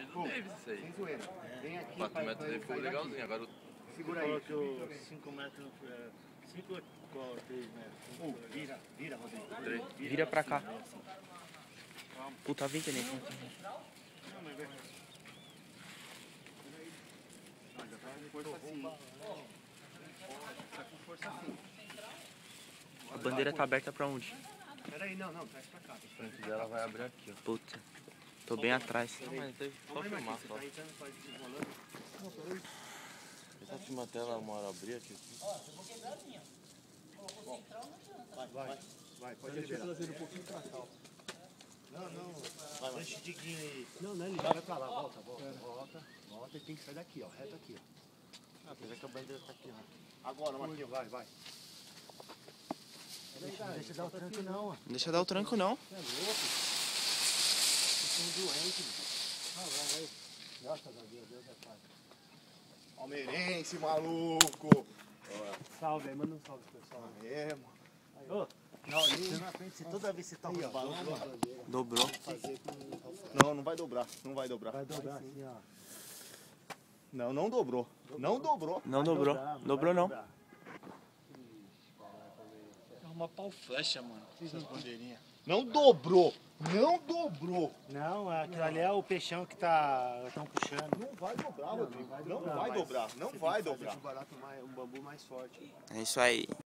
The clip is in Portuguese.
bonde do Davis isso aí. Sem zoeira. Vem aqui. 4 metros aí foi legalzinho, agora o... Segura aí. Que o 5 metros não foi. 5 ou 3 metros? Vira, Rodrigo. 3. Vira pra cá. Puta, vem que nem. Não, mas vai. Olha, tá com força assim. Tá com força assim. A bandeira tá aberta pra onde? Peraí, não, traz pra cá. A frente dela vai abrir aqui, ó. Puta. Tô bem atrás. Não, mas tem só filmar, Você só. tá entrando, faz desenrolando. Essa filma até ela uma hora abrir aqui. Vai, pode liberar. Trazer um pouquinho pra cá. Não. Deixa o Diguinho aí. Não, ele vai pra lá. Volta e tem que sair daqui, ó. Reto aqui, ó. Apesar que a bandeira tá aqui, ó. Agora, Marquinhos, vai. Não deixa dar o tranco, não, ó. Não deixa dar o tranco, não. É louco. Vocês são doentes, mano. Vai. Graças a Deus é pai. Palmeirense, maluco. Salve aí, manda um salve pro pessoal. É, mano. Ô, você na frente, toda vez que você toca o balão, mano. Dobrou. Não vai dobrar. Vai dobrar assim, ó. Não dobrou. Não dobrou. Não dobrou. Dobrou não. Arrumar pau flecha, mano. Essas bandeirinhas. Não dobrou. Não, aquilo ali é o peixão que estão puxando. Não vai dobrar, Rodrigo. Não vai dobrar. Um bambu mais forte. É isso aí.